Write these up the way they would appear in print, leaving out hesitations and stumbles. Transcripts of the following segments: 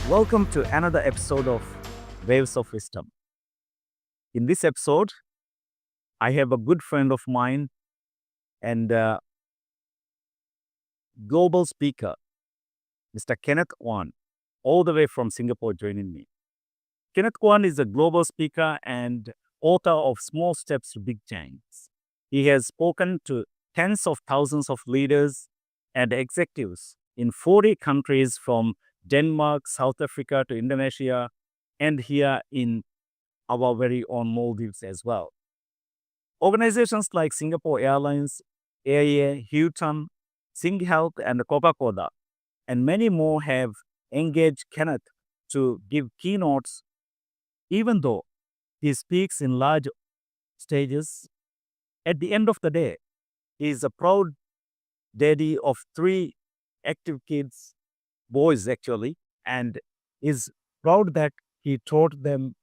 Welcome to another episode of Waves of Wisdom. In this episode, I have a good friend of mine and global speaker, Mr. Kenneth Kwan, all the way from Singapore, joining me. Kenneth Kwan is a global speaker and author of Small Steps to Big Change. He has spoken to tens of thousands of leaders and executives in 40 countries from Denmark, South Africa to Indonesia, and here in our very own Maldives as well. Organizations like Singapore Airlines, Hilton, SingHealth and Coca Cola, and many more have engaged Kenneth to give keynotes, even though he speaks in large stages. At the end of the day, he is a proud daddy of 3 active kids, boys actually, and is proud that he taught them,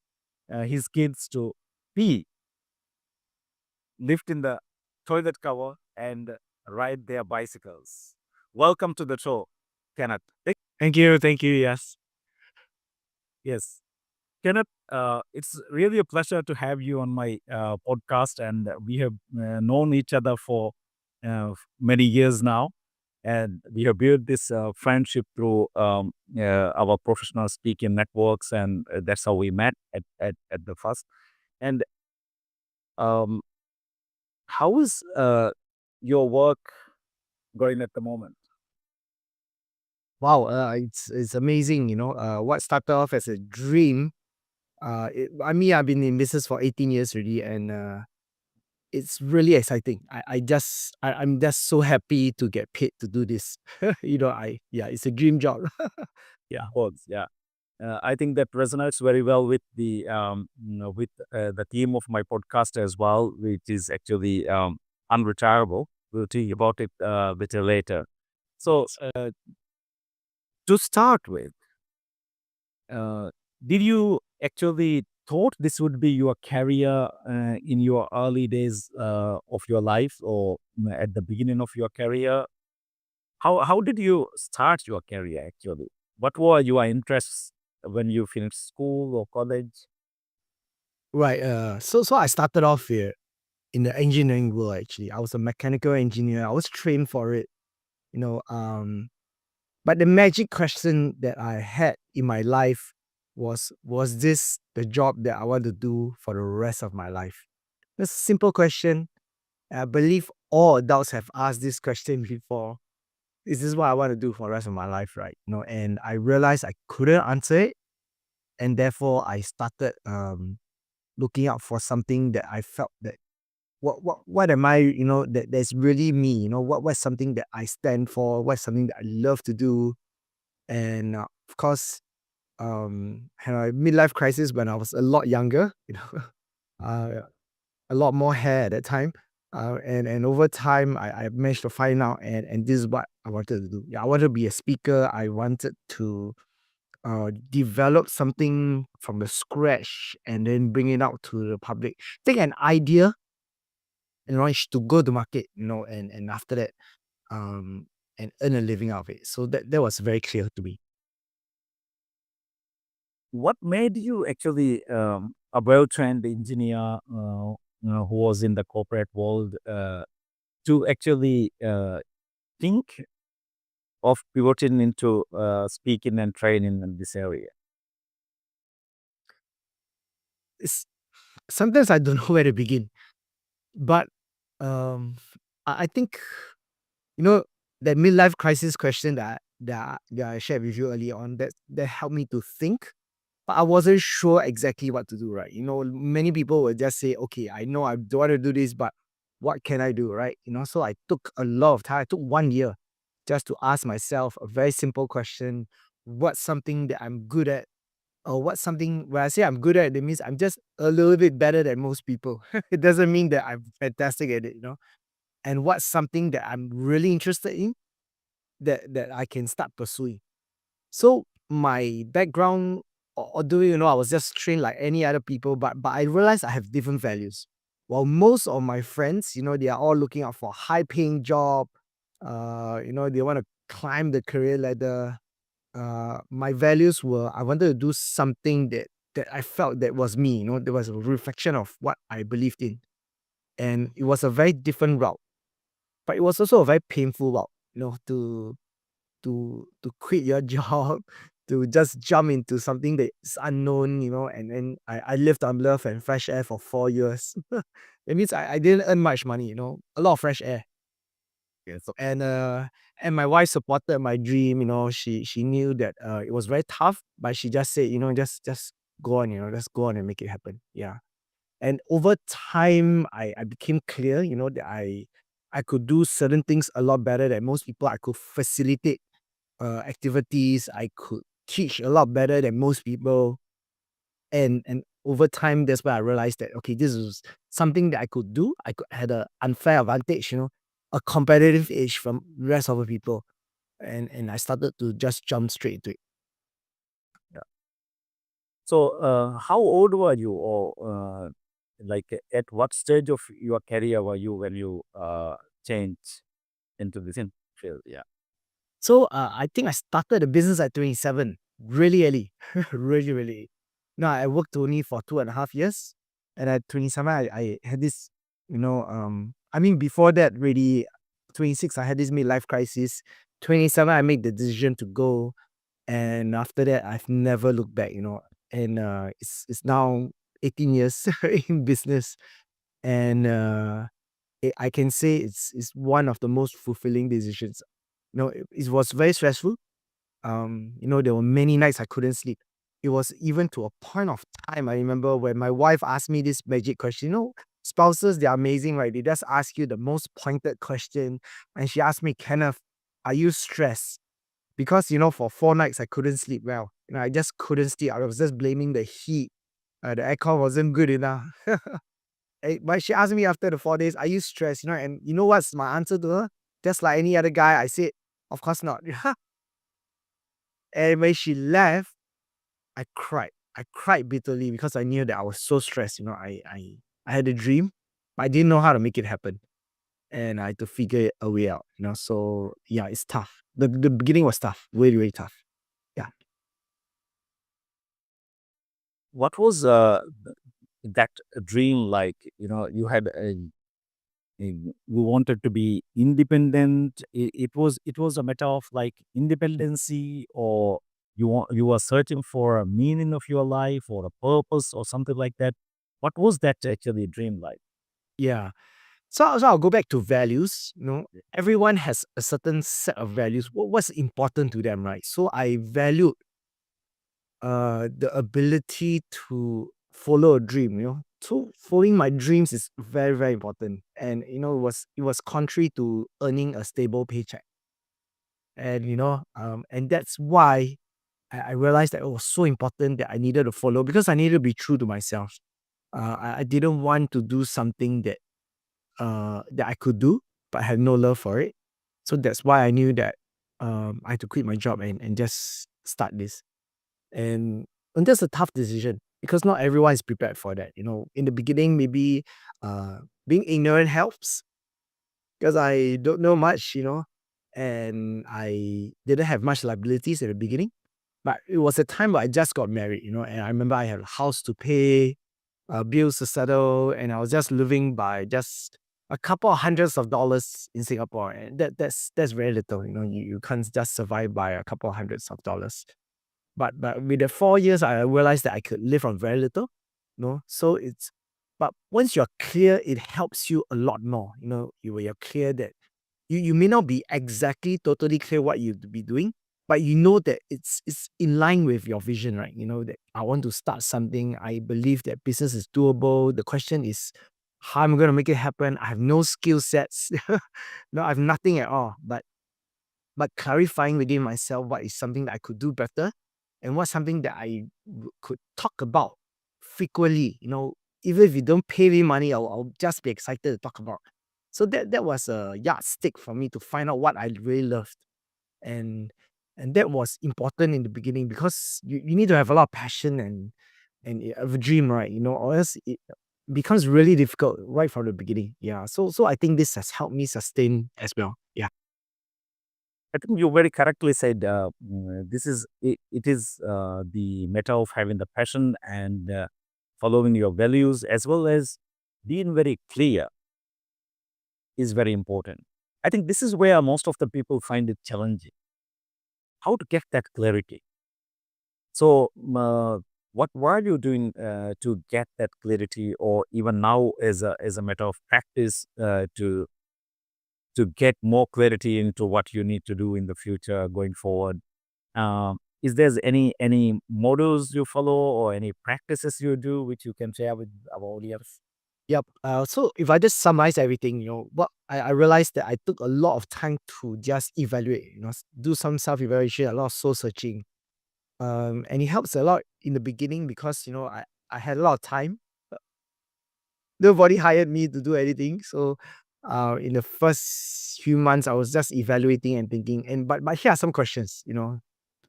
his kids to pee, lift in the toilet cover, and ride their bicycles. Welcome to the show, Kenneth. Thank you. Yes. Yes. Kenneth, it's really a pleasure to have you on my podcast, and we have known each other for many years now, and we have built this friendship through our professional speaking networks, and that's how we met at the first. And um, how is your work going at the moment? Wow. It's amazing. What started off as a dream. I've been in business for 18 years already, and it's really exciting. I'm just so happy to get paid to do this. It's a dream job. Yeah, yeah. I think that resonates very well with the theme of my podcast as well, which is actually unretirable. We'll talk about it a bit later. So, to start with, uh, did you actually thought this would be your career in your early days of your life, or at the beginning of your career? How did you start your career actually? What were your interests when you finished school or college? Right. So I started off here in the engineering world. Actually, I was a mechanical engineer. I was trained for it. You know. But the magic question that I had in my life was this the job that I want to do for the rest of my life? It's a simple question. I believe all adults have asked this question before. Is this what I want to do for the rest of my life, right? And I realized I couldn't answer it. And therefore I started looking out for something that I felt that what am I, that's really me, what's something that I stand for, what's something that I love to do. And of course, had a midlife crisis when I was a lot younger, uh, a lot more hair at that time. And over time, I managed to find out, and this is what I wanted to do. Yeah, I wanted to be a speaker. I wanted to develop something from the scratch and then bring it out to the public. Take an idea and launch to go to market, and after that, um, and earn a living out of it. So that was very clear to me. What made you actually a well-trained engineer who was in the corporate world to actually think of pivoting into speaking and training in this area? It's, sometimes I don't know where to begin. But um, I think you know that midlife crisis question that I shared with you earlier on that helped me to think, but I wasn't sure exactly what to do. Right? Many people would just say, "Okay, I know I don't want to do this, but what can I do?" Right? So I took a lot of time. I took 1 year just to ask myself a very simple question: what's something that I'm good at? Or what's something when I say I'm good at it, it means I'm just a little bit better than most people. It doesn't mean that I'm fantastic at it. And what's something that I'm really interested in that I can start pursuing. So my background, although I was just trained like any other people, but I realized I have different values. While most of my friends, they are all looking out for high paying job, they want to climb the career ladder. my values were I wanted to do something that I felt that was me, there was a reflection of what I believed in. And it was a very different route, but it was also a very painful route, to quit your job, to just jump into something that's unknown, and then I lived on love and fresh air for 4 years. It means I didn't earn much money, a lot of fresh air. Okay, so And my wife supported my dream, she knew that it was very tough, but she just said, just go on, just go on and make it happen. Yeah. And over time, I became clear, that I could do certain things a lot better than most people. I could facilitate activities. I could teach a lot better than most people. And over time, that's where I realized that okay, this is something that I could do. I could had an unfair advantage, a competitive edge from rest of the people. And I started to just jump straight into it. yeah. So, how old were you, or like at what stage of your career were you when you changed into this field? Yeah. So I think I started the business at 27, really early, really, really. No, I worked only for 2.5 years, and at 27, I had this, I mean, before that, really, 26, I had this midlife crisis. 27, I made the decision to go, and after that, I've never looked back, And it's now 18 years in business, and I can say it's one of the most fulfilling decisions. It was very stressful. There were many nights I couldn't sleep. It was even to a point of time, I remember when my wife asked me this magic question. Spouses, they're amazing, right? They just ask you the most pointed question. And she asked me, Kenneth, are you stressed? Because, for 4 nights, I couldn't sleep well. I just couldn't sleep. I was just blaming the heat. The aircon wasn't good enough. But she asked me after the 4 days, are you stressed? And you know what's my answer to her? Just like any other guy, I said, of course not. And when she left, I cried. I cried bitterly because I knew that I was so stressed. I had a dream, but I didn't know how to make it happen. And I had to figure a way out. So yeah, it's tough. The beginning was tough, really, really tough. Yeah. What was that dream like? You had you wanted to be independent. It was a matter of like independency, or you were searching for a meaning of your life or a purpose or something like that. What was that actually dream like? Yeah. So I'll go back to values. Everyone has a certain set of values. What's important to them, right? So I valued the ability to follow a dream. So following my dreams is very, very important. And it was contrary to earning a stable paycheck. And and that's why I realized that it was so important that I needed to follow, because I needed to be true to myself. I didn't want to do something that I could do, but I had no love for it. So that's why I knew that I had to quit my job and just start this. And that's a tough decision, because not everyone is prepared for that. In the beginning, maybe uh, being ignorant helps, because I don't know much, and I didn't have much liabilities at the beginning. But it was a time where I just got married, and I remember I had a house to pay, bills to settle, and I was just living by just a couple of hundreds of dollars in Singapore, and that's very little. You can't just survive by a couple of hundreds of dollars. But with the 4 years, I realized that I could live on very little. So but once you're clear, it helps you a lot more. You're clear that you may not be exactly totally clear what you'd be doing, but you know that it's in line with your vision, right? That I want to start something. I believe that business is doable. The question is how I'm going to make it happen. I have no skill sets. No, I have nothing at all. But clarifying within myself what is something that I could do better, and what's something that I could talk about frequently. Even if you don't pay me money, I'll just be excited to talk about. So that was a yardstick for me to find out what I really loved. And and that was important in the beginning, because you need to have a lot of passion and a dream, right? Or else it becomes really difficult right from the beginning. Yeah. So I think this has helped me sustain as well. Yeah. I think you very correctly said this is it is the matter of having the passion and following your values as well as being very clear is very important. I think this is where most of the people find it challenging. How to get that clarity? So, what were you doing to get that clarity, or even now as a matter of practice to get more clarity into what you need to do in the future going forward? Is there any models you follow or any practices you do which you can share with our audience? Yep. So if I just summarize everything, what I realized that I took a lot of time to just evaluate, do some self-evaluation, a lot of soul searching. And it helps a lot in the beginning because, I had a lot of time. Nobody hired me to do anything. So in the first few months, I was just evaluating and thinking. But here are some questions,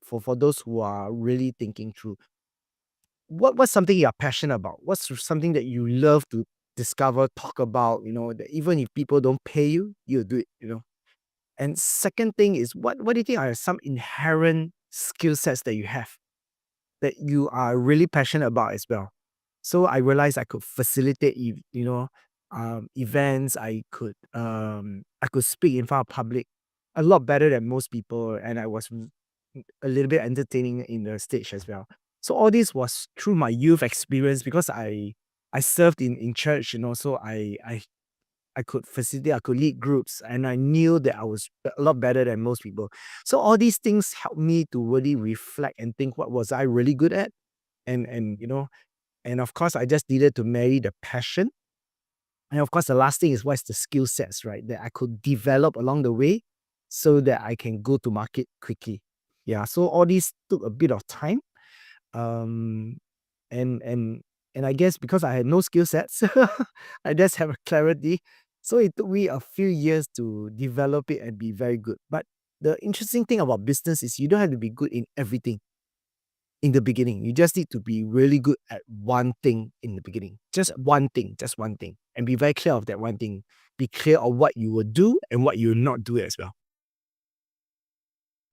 for those who are really thinking through. What's something you're passionate about? What's something that you love to discover, talk about, that even if people don't pay you, you'll do it. And second thing is what do you think are some inherent skill sets that you have that you are really passionate about as well? So I realized I could facilitate, events. I could speak in front of public a lot better than most people, and I was a little bit entertaining in the stage as well. So all this was through my youth experience because I served in church, so I could facilitate, I could lead groups, and I knew that I was a lot better than most people. So all these things helped me to really reflect and think what was I really good at, and of course I just needed to marry the passion. And of course, the last thing is what's the skill sets, right? That I could develop along the way so that I can go to market quickly. Yeah. So all these took a bit of time. Um and and and I guess because I had no skill sets, I just have a clarity. So it took me a few years to develop it and be very good. But the interesting thing about business is you don't have to be good in everything in the beginning. You just need to be really good at one thing in the beginning. Just one thing. And be very clear of that one thing. Be clear of what you will do and what you will not do as well.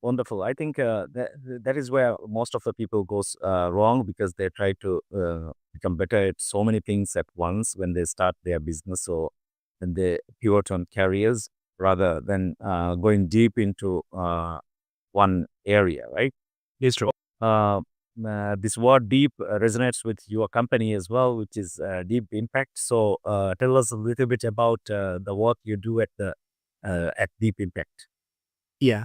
Wonderful. I think that is where most of the people goes wrong because they try to become better at so many things at once when they start their business or when they pivot on careers rather than going deep into one area, right? It's true. Uh, this word deep resonates with your company as well, which is deep impact. So tell us a little bit about the work you do at Deep Impact. Yeah.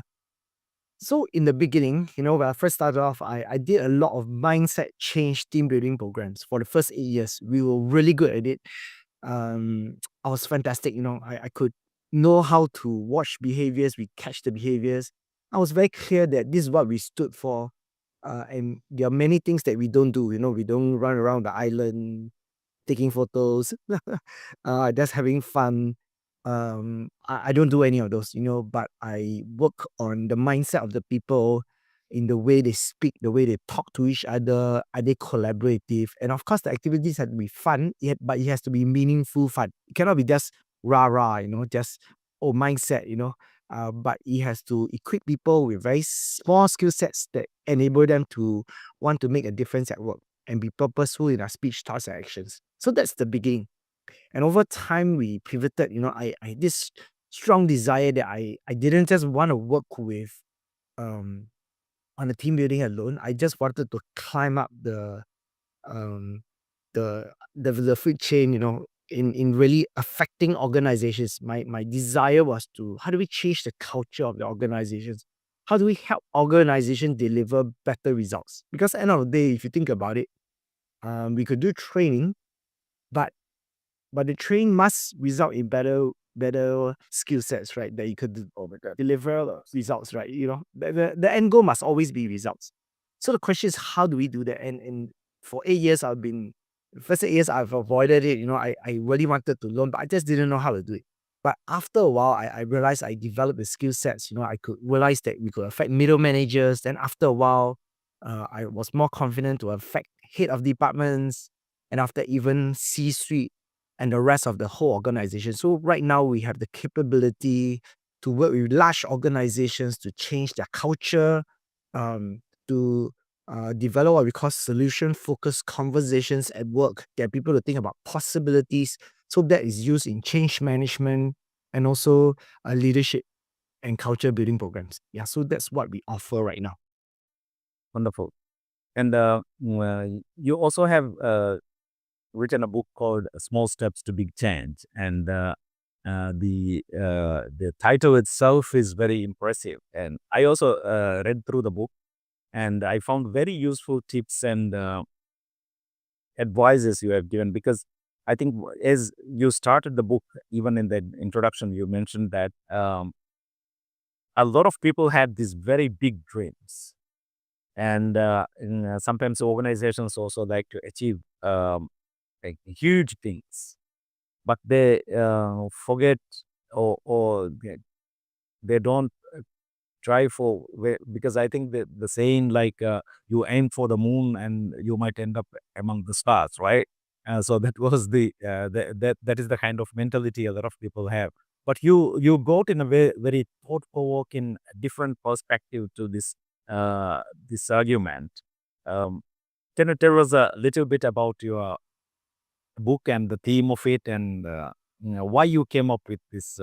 So in the beginning, when I first started off, I did a lot of mindset change team building programs for the first 8 years. We were really good at it. I was fantastic. I could know how to watch behaviors, we catch the behaviors. I was very clear that this is what we stood for. And there are many things that we don't do. We don't run around the island taking photos, just having fun. I don't do any of those, but I work on the mindset of the people in the way they speak, the way they talk to each other. Are they collaborative? And of course, the activities have to be fun, but it has to be meaningful fun. It cannot be just rah rah, just mindset, but it has to equip people with very small skill sets that enable them to want to make a difference at work and be purposeful in our speech, thoughts, and actions. So that's the beginning. And over time, we pivoted. I had this strong desire that I didn't just want to work with um, on the team building alone. I just wanted to climb up um, the food chain. In really affecting organizations. My desire was to how do we change the culture of the organizations? How do we help organizations deliver better results? Because at the end of the day, if you think about it, we could do training, but the training must result in better skill sets, right? That you could deliver results, right? The end goal must always be results. So the question is, how do we do that? And for 8 years, first 8 years I've avoided it. I really wanted to learn, but I just didn't know how to do it. But after a while, I realized I developed the skill sets. I could realize that we could affect middle managers. Then after a while, I was more confident to affect head of departments, and after even C-suite and the rest of the whole organization. So right now we have the capability to work with large organizations to change their culture, to develop what we call solution-focused conversations at work, get people to think about possibilities. So that is used in change management and also leadership and culture building programs. Yeah, so that's what we offer right now. Wonderful. And you also have written a book called Small Steps to Big Change. And the title itself is very impressive. And I also read through the book, and I found very useful tips and advices you have given, because I think as you started the book, even in the introduction, you mentioned that a lot of people had these very big dreams. And sometimes organizations also like to achieve like huge things, but they forget, or they don't try for, because I think that the saying like you aim for the moon and you might end up among the stars, right? So that was that is the kind of mentality a lot of people have. But you got in a very thought provoking different perspective to this argument. Um, can you tell us a little bit about your book and the theme of it, and why you came up with this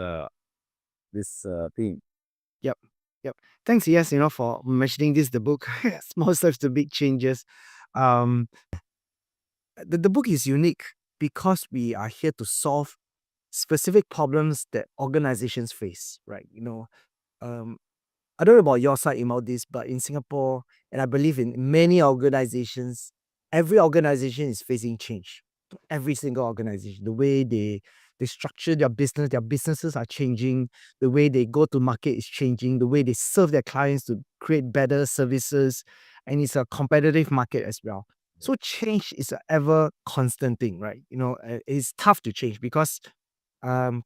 theme? Yep. Yep. Thanks, yes, for mentioning this, the book, Small Steps to Big Changes. Um, the book is unique because we are here to solve specific problems that organizations face, right? Um, I don't know about your side about this, but in Singapore, and I believe in many organizations, every organization is facing change. Every single organization, the way they structure their businesses are changing. The way they go to market is changing. The way they serve their clients to create better services, and it's a competitive market as well. So change is an ever constant thing, right? It's tough to change because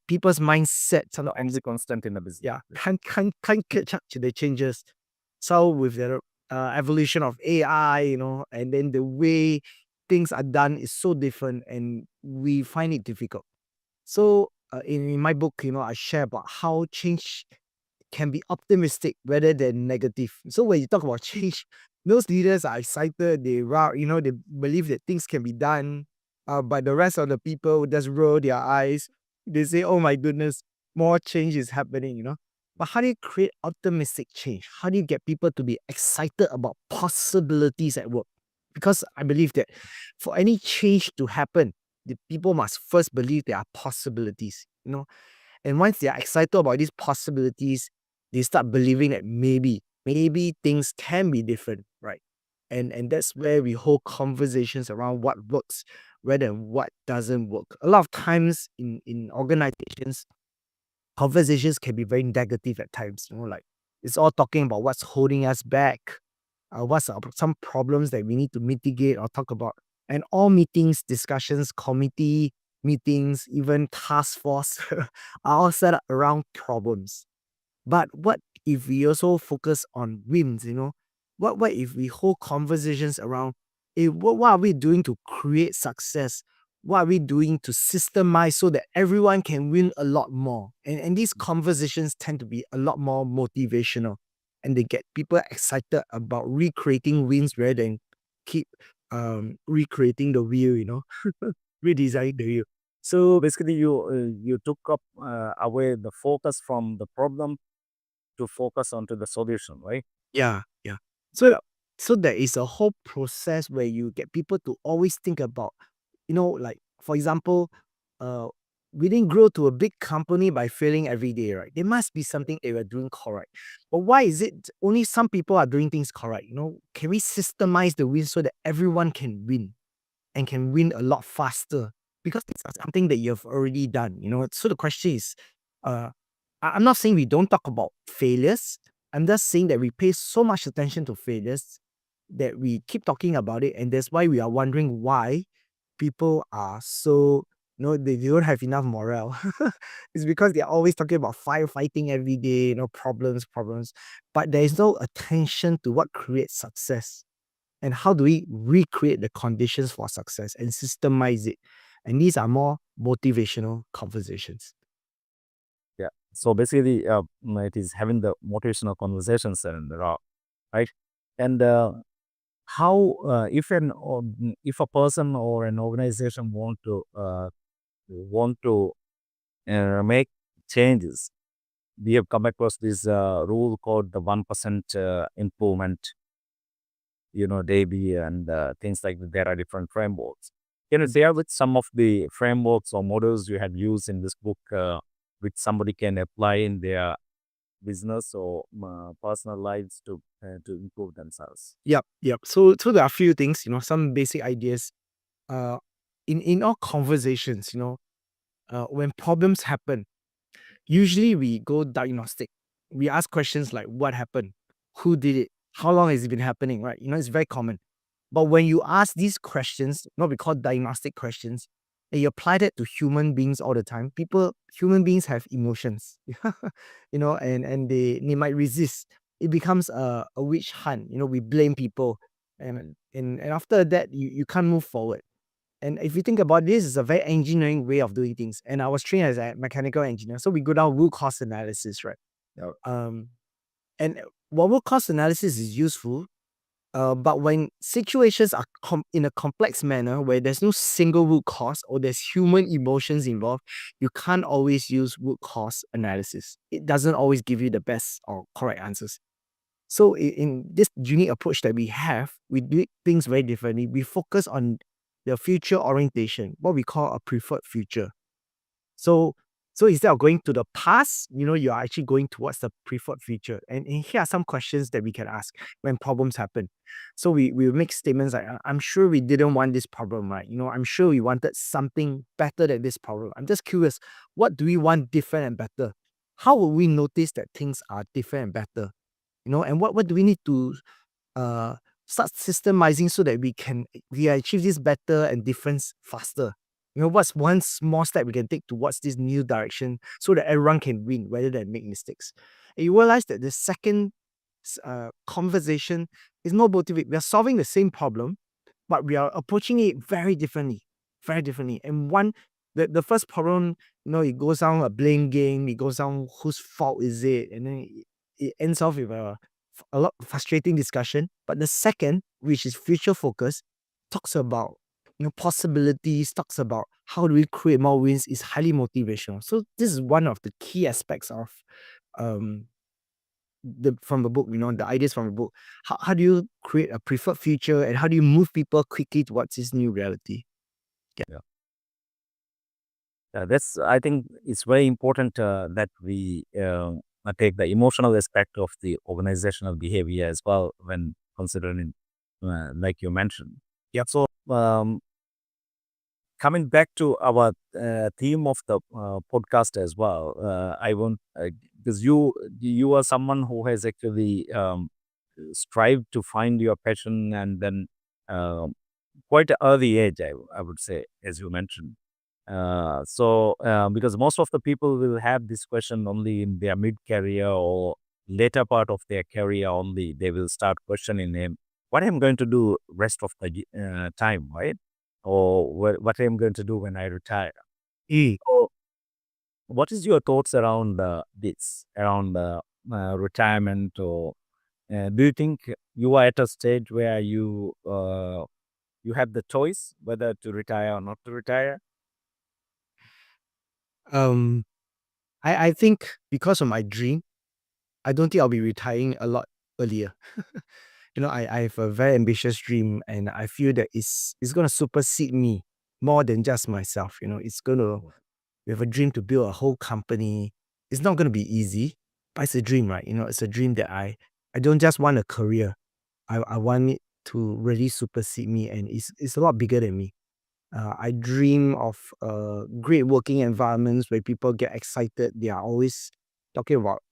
people's mindsets are not And the constant in the business. yeah, can't catch up to the changes. So with the evolution of AI, and then the way things are done is so different, and we find it difficult. So in my book, I share about how change can be optimistic rather than negative. So when you talk about change, those leaders are excited. They believe that things can be done. But the rest of the people just roll their eyes. They say, "Oh my goodness, more change is happening." But how do you create optimistic change? How do you get people to be excited about possibilities at work? Because I believe that for any change to happen, the people must first believe there are possibilities. And once they are excited about these possibilities, they start believing that maybe things can be different, right? And that's where we hold conversations around what works rather than what doesn't work. A lot of times in organizations, conversations can be very negative at times. Like it's all talking about what's holding us back, what's some problems that we need to mitigate or talk about. And all meetings, discussions, committee meetings, even task force are all set up around problems. But what if we also focus on wins? What if we hold conversations around what are we doing to create success? What are we doing to systemize so that everyone can win a lot more? And these conversations tend to be a lot more motivational, and they get people excited about recreating wins rather than keep recreating the wheel, redesigning the wheel. So basically, you took up away the focus from the problem to focus onto the solution, right? Yeah, yeah. So there is a whole process where you get people to always think about, like for example, uh, we didn't grow to a big company by failing every day, right? There must be something they were doing correct. But why is it only some people are doing things correct? Can we systemize the win so that everyone can win and can win a lot faster? Because it's something that you've already done. So the question is, uh, I'm not saying we don't talk about failures. I'm just saying that we pay so much attention to failures that we keep talking about it. And that's why we are wondering why people are so, they don't have enough morale. It's because they're always talking about firefighting every day, problems. But there is no attention to what creates success. And how do we recreate the conditions for success and systemize it? And these are more motivational conversations. Yeah. So basically, it is having the motivational conversations and right. And how if a person or an organization want to make changes, we have come across this rule called the 1% improvement, daily, and things like that. There are different frameworks. Can you share with some of the frameworks or models you have used in this book, which somebody can apply in their business or personal lives to improve themselves? Yep. So there are a few things, some basic ideas. Uh, in all conversations, when problems happen, usually we go diagnostic. We ask questions like what happened, who did it, how long has it been happening, right? It's very common. But when you ask these questions, not we call diagnostic questions, and you apply that to human beings all the time, human beings have emotions, and they might resist. It becomes a witch hunt. We blame people, and after that, you can't move forward. And if you think about this, it's a very engineering way of doing things. And I was trained as a mechanical engineer, so we go down root cause analysis, right? Yeah. And while root cause analysis is useful, but when situations are in a complex manner where there's no single root cause or there's human emotions involved, you can't always use root cause analysis. It doesn't always give you the best or correct answers. So in this unique approach that we have, we do things very differently. We focus on the future orientation, what we call a preferred future. So instead of going to the past, you're actually going towards the preferred future. And here are some questions that we can ask when problems happen. So we make statements like, I'm sure we didn't want this problem, right? I'm sure we wanted something better than this problem. I'm just curious, what do we want different and better? How will we notice that things are different and better? And what do we need to uh, start systemizing so that we achieve this better and difference faster? What's one small step we can take towards this new direction so that everyone can win rather than make mistakes? And you realize that the second conversation is more motivated. We are solving the same problem, but we are approaching it very differently. Very differently. And the first problem, it goes down a blame game, it goes down whose fault is it, and then it ends off with a lot of frustrating discussion. But the second, which is future focus, talks about possibilities, talks about how do we create more wins, is highly motivational. So this is one of the key aspects of um from the book, the ideas from the book. How do you create a preferred future and how do you move people quickly towards this new reality? Yeah. I think it's very important that we take the emotional aspect of the organizational behavior as well when considering, like you mentioned. Yeah. So coming back to our theme of the podcast as well, I want because you are someone who has actually strived to find your passion, and then quite an early age, I would say, as you mentioned. Because most of the people will have this question only in their mid-career or later part of their career only. They will start questioning him, what I'm going to do rest of the time, right? Or what I'm going to do when I retire. So what is your thoughts around around retirement, or do you think you are at a stage where you have the choice whether to retire or not to retire? Um, I think because of my dream, I don't think I'll be retiring a lot earlier. I have a very ambitious dream and I feel that it's gonna supersede me more than just myself. We have a dream to build a whole company. It's not gonna be easy, but it's a dream, right? It's a dream that I don't just want a career. I want it to really supersede me and it's a lot bigger than me. I dream of great working environments where people get excited. They are always talking about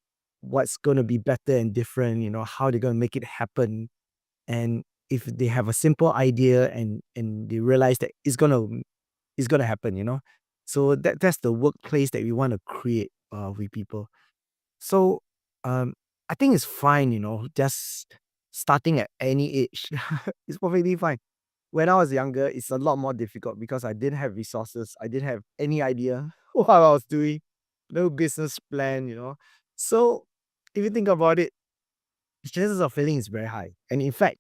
what's going to be better and different, how they're going to make it happen. And if they have a simple idea and they realize that it's gonna happen, So that's the workplace that we want to create with people. So I think it's fine, just starting at any age. It's perfectly fine. When I was younger, it's a lot more difficult because I didn't have resources. I didn't have any idea what I was doing. no business plan, So if you think about it, chances of failing is very high. And in fact,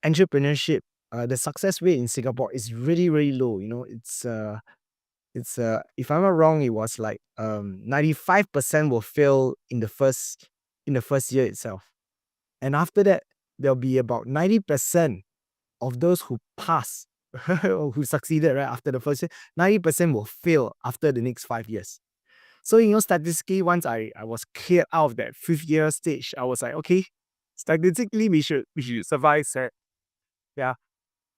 entrepreneurship, the success rate in Singapore is really, really low. If I'm not wrong, it was like 95% will fail in the first year itself. And after that, there'll be about 90% of those who pass or who succeeded right after the first year, 90% will fail after the next 5 years. So, statistically, once I was cleared out of that fifth year stage, I was like, okay, statistically, we should survive, sir. Yeah.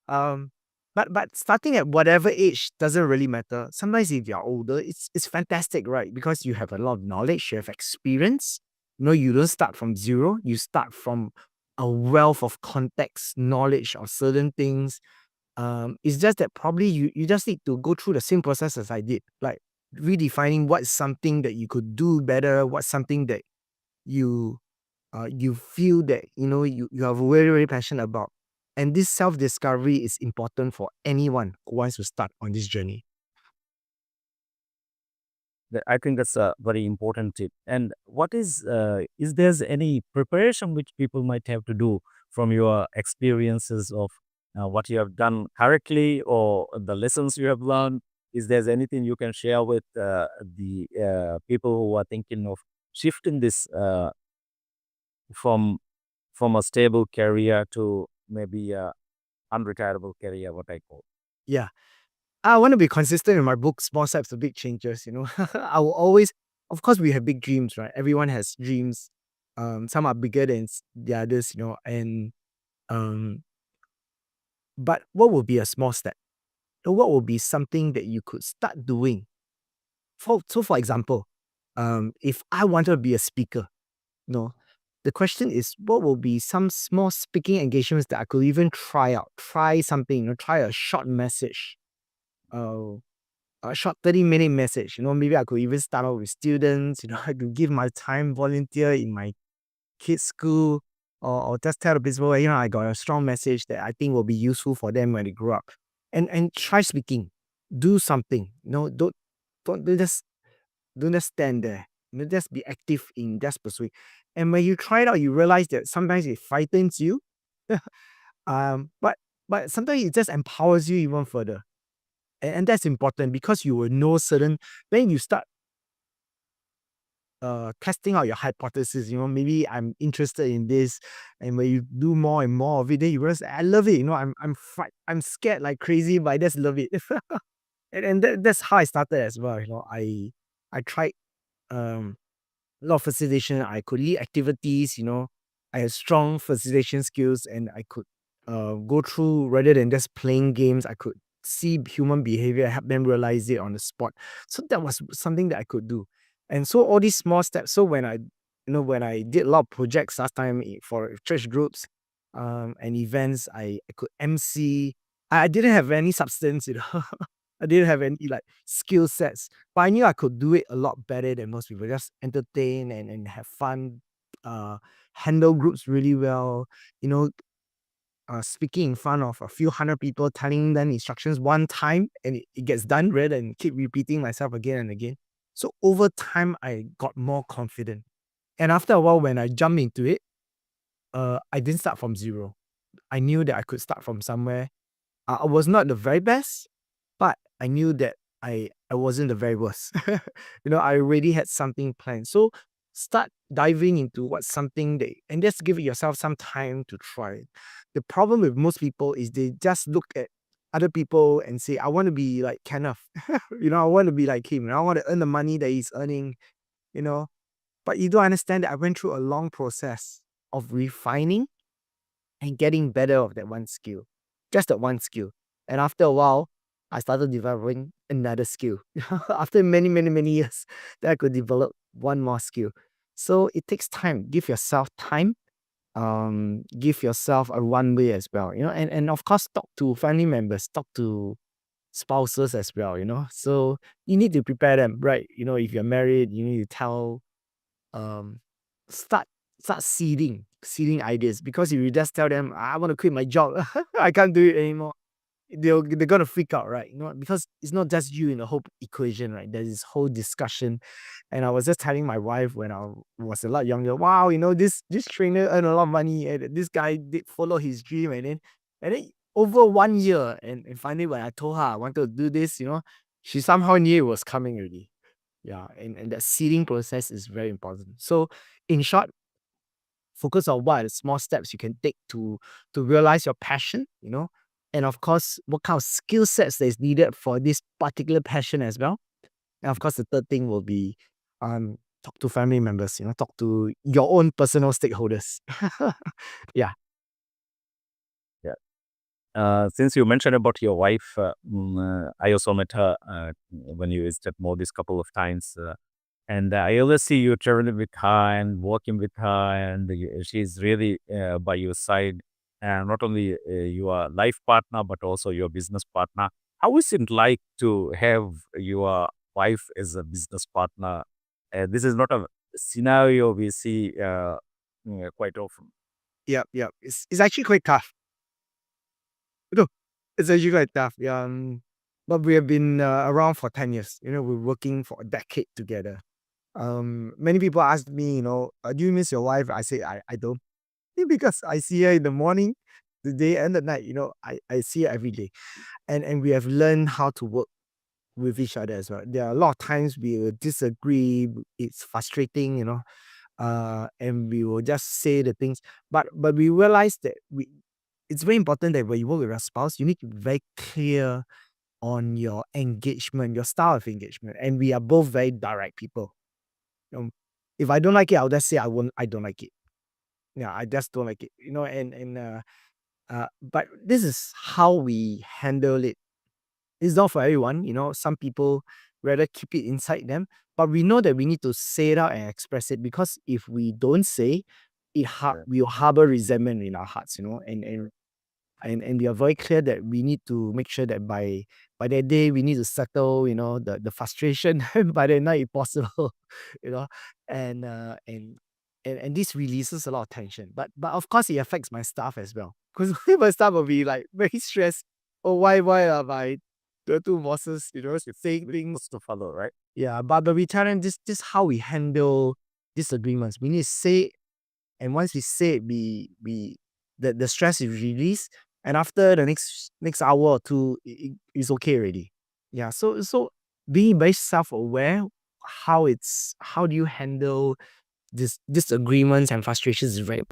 Um, but starting at whatever age doesn't really matter. Sometimes if you're older, it's fantastic, right? Because you have a lot of knowledge, you have experience. You don't start from zero. You start from a wealth of context, knowledge of certain things. It's just that probably you just need to go through the same process as I did, like redefining what's something that you could do better, what's something that you you feel that you are very, very passionate about. And this self-discovery is important for anyone who wants to start on this journey. I think that's a very important tip. And what is there any preparation which people might have to do from your experiences of what you have done correctly or the lessons you have learned? Is there anything you can share with the people who are thinking of shifting this from from a stable career to maybe a unretirable career, what I call? Yeah. I want to be consistent in my book, Small Steps to Big Changes. I will always, of course, we have big dreams, right? Everyone has dreams. Some are bigger than the others, and um, but what will be a small step? What will be something that you could start doing? For example, if I wanted to be a speaker, no. The question is, what will be some small speaking engagements that I could even try out? Try something, try a short message, uh, a short 30-minute message. Maybe I could even start out with students, I could give my time, volunteer in my kids' school, or just tell the principal, I got a strong message that I think will be useful for them when they grow up. And try speaking. Do something. Don't just stand there. Just be active in just pursuing. And when you try it out, you realize that sometimes it frightens you. But sometimes it just empowers you even further. And that's important because you will know certain when you start testing out your hypothesis, maybe I'm interested in this, and when you do more and more of it, then you realize I love it. I'm scared like crazy, but I just love it. That's how I started as well. I tried um a lot of facilitation. I could lead activities, I had strong facilitation skills and I could go through rather than just playing games. I could see human behavior, help them realize it on the spot. So that was something that I could do. And so all these small steps. So when I did a lot of projects last time for church groups and events, I could MC. I didn't have any substance, I didn't have any like skill sets, but I knew I could do it a lot better than most people. Just entertain and have fun, uh, handle groups really well, you know, speaking in front of a few hundred people, telling them instructions one time and it gets done rather than keep repeating myself again and again. So over time, I got more confident. And after a while, when I jumped into it, I didn't start from zero. I knew that I could start from somewhere. I was not the very best, but I knew that I wasn't the very worst. I already had something planned. So start diving into what's something that and just give yourself some time to try it. The problem with most people is they just look at other people and say, I want to be like Kenneth. I want to be like him. I want to earn the money that he's earning, you know. But you don't understand that I went through a long process of refining and getting better of that one skill, just that one skill. And after a while, I started developing another skill. After many, many, many years, that I could develop one more skill. So it takes time. Give yourself time. Give yourself a runway as well. And of course, talk to family members, talk to spouses as well. So you need to prepare them, right? If you're married, you need to tell um start start seeding ideas, because if you just tell them I want to quit my job, I can't do it anymore, they're gonna freak out, right? Because it's not just you in the whole equation, right? There's this whole discussion. And I was just telling my wife when I was a lot younger, wow, this trainer earned a lot of money, and this guy did follow his dream, and then over 1 year, and finally when I told her I wanted to do this, she somehow knew it was coming already. Yeah, and that seeding process is very important. So in short, focus on what are the small steps you can take to realize your passion, and of course, what kind of skill sets that is needed for this particular passion as well. And of course, the third thing will be talk to family members, talk to your own personal stakeholders. Yeah. Yeah. Since you mentioned about your wife, I also met her when you visited Maldives couple of times. And I always see you traveling with her and working with her, and she's really by your side. And not only your life partner, but also your business partner. How is it like to have your wife as a business partner? This is not a scenario we see quite often. Yeah, yeah. It's actually quite tough. No, it's actually quite tough. Yeah. But we have been around for 10 years. We're working for a decade together. Many people ask me, do you miss your wife? I say, I don't. Because I see her in the morning, the day and the night, I see her every day. And we have learned how to work with each other as well. There are a lot of times we will disagree. It's frustrating, and we will just say the things. But we realize that it's very important that when you work with your spouse, you need to be very clear on your engagement, your style of engagement. And we are both very direct people. If I don't like it, I'll just say I don't like it. Yeah, I just don't like it. But this is how we handle it. It's not for everyone. Some people rather keep it inside them, but we know that we need to say it out and express it, because if we don't say it, Yeah. we'll harbor resentment in our hearts. And we are very clear that we need to make sure that by that day we need to settle, the frustration by the night if possible, you know, and this releases a lot of tension. But of course it affects my staff as well, because my staff will be like very stressed. Oh, why are my the two bosses, saying things? To follow, right? Yeah, but we tell them this how we handle disagreements. We need to say, and once we say it, we the stress is released, and after the next hour or two, it's okay already. Yeah. So being very self-aware, how do you handle this disagreements and frustrations is very.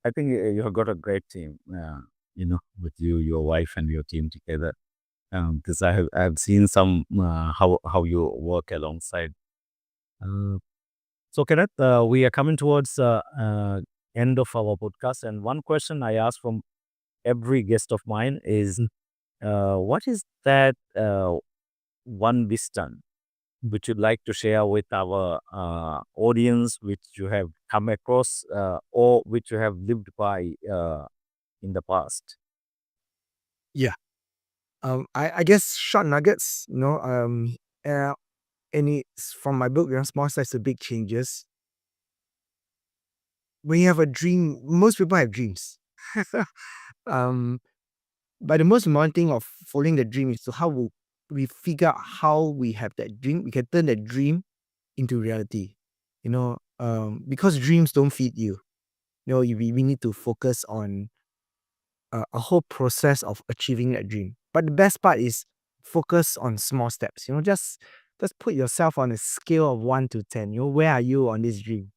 I think you have got a great team, with you, your wife, and your team together. Because I've seen some how you work alongside. Uh, so, Kenneth, we are coming towards end of our podcast, and one question I ask from every guest of mine is, what is that one wisdom which you'd like to share with our audience, which you have come across or which you have lived by in the past? Yeah. I guess short nuggets, uh, and it's from my book, Small Steps to Big Changes. When you have a dream, most people have dreams. um, but the most important thing of following the dream is to how we figure out how we have that dream. We can turn that dream into reality. Because dreams don't feed you. We need to focus on a whole process of achieving that dream. But the best part is focus on small steps. Just put yourself on a scale of 1 to 10. Where are you on this dream?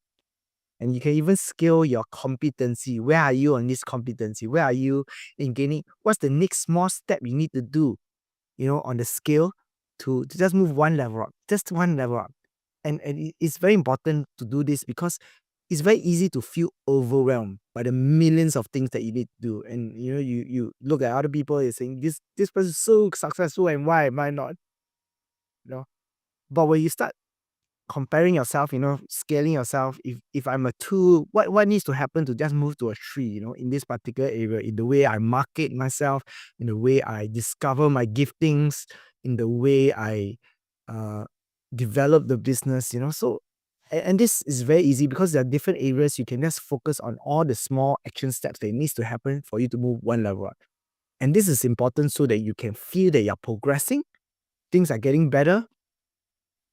And you can even scale your competency. Where are you on this competency? Where are you in gaining? What's the next small step you need to do, on the scale to just move one level up, just one level up. And it's very important to do this, because it's very easy to feel overwhelmed by the millions of things that you need to do. And you look at other people, you're saying this person is so successful, and why am I not? You know. But when you start comparing yourself, scaling yourself, if I'm a 2, what needs to happen to just move to a 3, in this particular area, in the way I market myself, in the way I discover my giftings, in the way I develop the business, so And this is very easy because there are different areas. You can just focus on all the small action steps that needs to happen for you to move one level up. And this is important so that you can feel that you're progressing, things are getting better,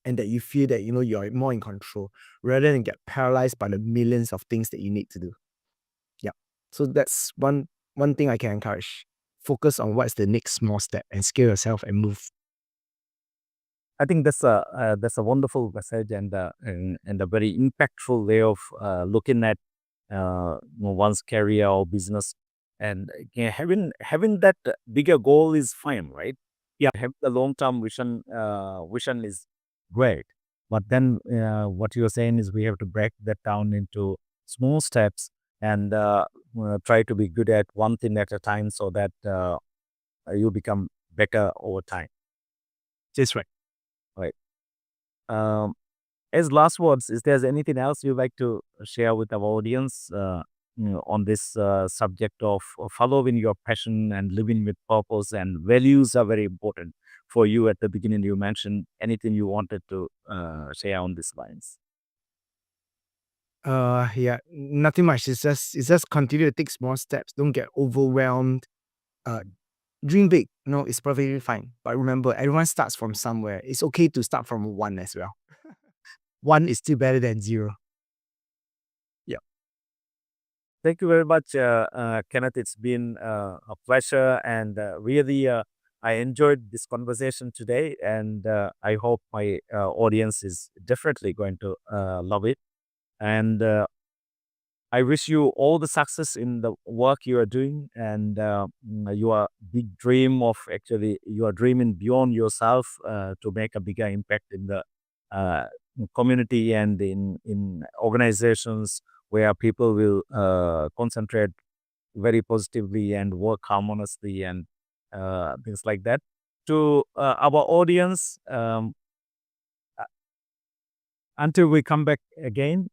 and that you feel that, you're more in control rather than get paralyzed by the millions of things that you need to do. Yeah. So that's one thing I can encourage. Focus on what's the next small step and scale yourself and move. I think that's a wonderful message and a very impactful way of looking at one's career or business. And having that bigger goal is fine, right? Yeah. Have the long term vision is great, but then what you're saying is we have to break that down into small steps and try to be good at one thing at a time so that you become better over time. That's right. Right. Um, as last words, is there anything else you'd like to share with our audience on this subject of following your passion and living with purpose, and values are very important for you at the beginning? You mentioned anything you wanted to share on these lines. Yeah, nothing much. It's just continue to take small steps. Don't get overwhelmed. Uh, Dream big. It's perfectly fine. But remember, everyone starts from somewhere. It's okay to start from one as well. One is still better than zero. Yeah. Thank you very much, Kenneth. It's been a pleasure, and really, I enjoyed this conversation today, and I hope my audience is definitely going to love it. And I wish you all the success in the work you are doing, and your big dream of actually you are dreaming beyond yourself to make a bigger impact in the uh, community and in organizations where people will concentrate very positively and work harmoniously and things like that. To our audience, uh, until we come back again.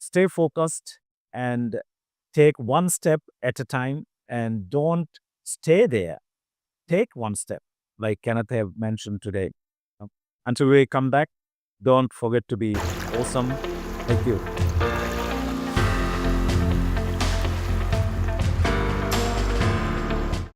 Stay focused and take one step at a time, and don't stay there. Take one step, like Kenneth have mentioned today. Until we come back, don't forget to be awesome. Thank you.